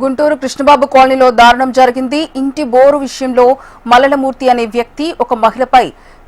గుంటూరు కృష్ణబాబు కాలనీలో దారుణం జరిగింది. ఇంటి బోరు విషయంలో మల్లెలమూర్తి అనే వ్యక్తి ఒక మహిళపై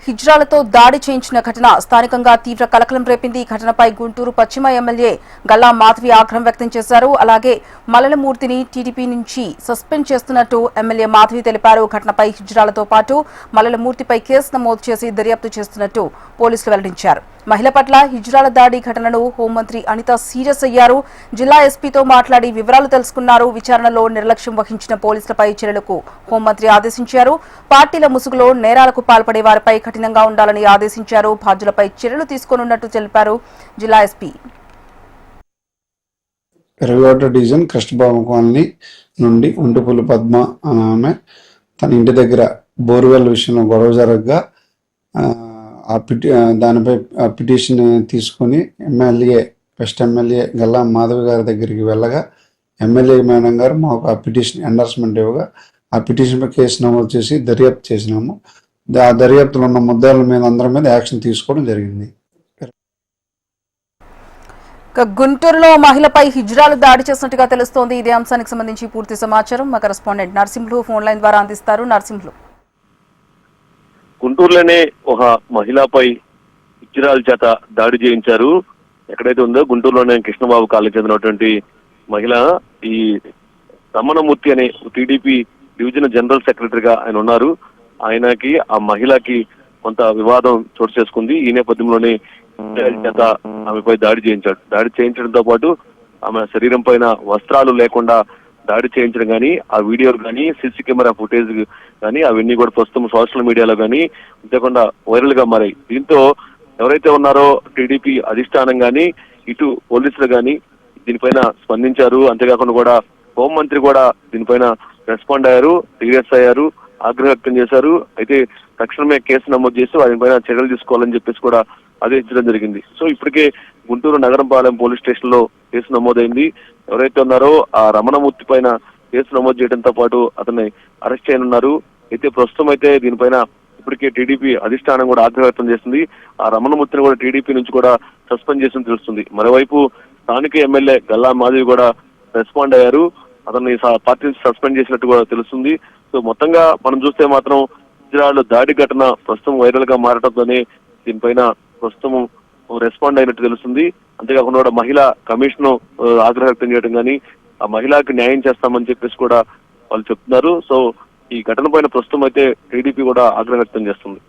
హిజ్రాలతో దాడి చేయించిన ఘటన స్థానికంగా తీవ్ర కలకలం రేపింది. ఈ ఘటనపై గుంటూరు పశ్చిమ ఎమ్మెల్యే గల్లా మాధవి ఆగ్రహం వ్యక్తం చేశారు. అలాగే మల్లెలమూర్తిని టీడీపీ నుంచి సస్పెండ్ చేస్తున్నట్టు ఎమ్మెల్యే మాధవి తెలిపారు. ఘటనపై హిజ్రాలతో పాటు మల్లెలమూర్తిపై కేసు నమోదు చేసి దర్యాప్తు చేస్తున్నట్టు పోలీసులు వెల్లడించారు. మహిళ పట్ల హిజ్రాల దాడి ఘటనను హోంమంత్రి అనిత సీరియస్ అయ్యారు. జిల్లా ఎస్పీతో మాట్లాడి వివరాలు తెలుసుకున్నారు. విచారణలో నిర్లక్ష్యం వహించిన పోలీసులపై చర్యలకు హోంమంత్రి ఆదేశించారు. పార్టీల ముసుగులో నేరాలకు పాల్పడే వారిపై కఠినంగా ఉండాలని ఆదేశించారు. బాధ్యులపై చర్యలు తీసుకోనున్నట్టు తెలిపారు జిల్లా ఎస్పీ. 21వ డివిజన్ కృష్ణబాబు కాలనీ నుండి ఉంటుపుల్లి పద్మ అనే ఆమె తన ఇంటి దగ్గర బోర్వెల్ విషయంలో గొడవ జరగగా దానిపై పిటిషన్ తీసుకొని వెస్ట్ ఎమ్మెల్యే గల్లా మాధవి గారి దగ్గరికి వెళ్ళగా ఎమ్మెల్యే మేడం గారు మాకు ఆ పిటిషన్ ఎండార్స్మెంట్ ఇవ్వగా ఆ పిటిషన్పై కేసు నమోదు చేసి దర్యాప్తు చేసినాము. ఆ దర్యాప్తులో ఉన్న ముద్దాయిల మీద అందరి మీద యాక్షన్ తీసుకోవడం జరిగింది. గుంటూరులో మహిళపై హిజ్రాలు దాడి చేసినట్టుగా తెలుస్తోంది. ఇదే అంశానికి సంబంధించి పూర్తి సమాచారం మా కరెస్పాండెంట్ నరసింహులు ఫోన్ లైన్ ద్వారా అందిస్తారు. నరసింహులు, గుంటూరులోనే ఒక మహిళపై హిజ్రాల చేత దాడి చేయించారు. ఎక్కడైతే ఉందో గుంటూరులోనే కృష్ణబాబు కాలనీకి చెందినటువంటి మహిళ ఈ రమణమూర్తి అనే టీడీపీ డివిజన్ జనరల్ సెక్రటరీగా ఆయన ఉన్నారు. ఆయనకి ఆ మహిళకి కొంత వివాదం చోటు చేసుకుంది. ఈ నేపథ్యంలోనే చేత ఆమెపై దాడి చేయించాడు. దాడి చేయించడంతో పాటు ఆమె శరీరం పైన వస్త్రాలు లేకుండా దాడి చేయించడం కానీ, ఆ వీడియోలు కానీ, సీసీ కెమెరా ఫుటేజ్ కానీ అవన్నీ కూడా ప్రస్తుతం సోషల్ మీడియాలో కానీ అంతేకాకుండా వైరల్ గా మారాయి. దీంతో ఎవరైతే ఉన్నారో టీడీపీ అధిష్టానం కానీ ఇటు పోలీసులు కానీ దీనిపైన స్పందించారు. అంతేకాకుండా కూడా హోంమంత్రి కూడా దీనిపైన రెస్పాండ్ అయ్యారు, సీరియస్ అయ్యారు, ఆగ్రహం వ్యక్తం చేశారు. అయితే తక్షణమే కేసు నమోదు చేసి వారిపైన చర్యలు తీసుకోవాలని చెప్పేసి కూడా ఆదేశించడం జరిగింది. సో ఇప్పటికే గుంటూరు నగరంపాలెం పోలీస్ స్టేషన్ లో కేసు నమోదైంది. ఎవరైతే ఉన్నారో ఆ రమణమూర్తి పైన కేసు నమోదు చేయడంతో పాటు అతన్ని అరెస్ట్ చేయనున్నారు. అయితే ప్రస్తుతం అయితే దీనిపైన ఇప్పటికే టీడీపీ అధిష్టానం కూడా ఆగ్రహం వ్యక్తం చేస్తుంది. ఆ రమణమూర్తిని కూడా టీడీపీ నుంచి కూడా సస్పెండ్ చేసింది తెలుస్తుంది. మరోవైపు స్థానిక ఎమ్మెల్యే గల్లా మాధవి కూడా రెస్పాండ్ అయ్యారు. అతన్ని పార్టీ నుంచి సస్పెండ్ చేసినట్టు కూడా తెలుస్తుంది. సో మొత్తంగా మనం చూస్తే మాత్రం హిజ్రాల దాడి ఘటన ప్రస్తుతం వైరల్ గా మారడంతోనే దీనిపైన ప్రస్తుతం రెస్పాండ్ అయినట్టు తెలుస్తుంది. అంతేకాకుండా కూడా మహిళా కమిషన్ ఆగ్రహం వ్యక్తం చేయడం కానీ, ఆ మహిళకి న్యాయం చేస్తామని చెప్పేసి కూడా వాళ్ళు చెప్తున్నారు. సో ఈ ఘటన పైన ప్రస్తుతం అయితే టీడీపీ కూడా ఆగ్రహం వ్యక్తం చేస్తుంది.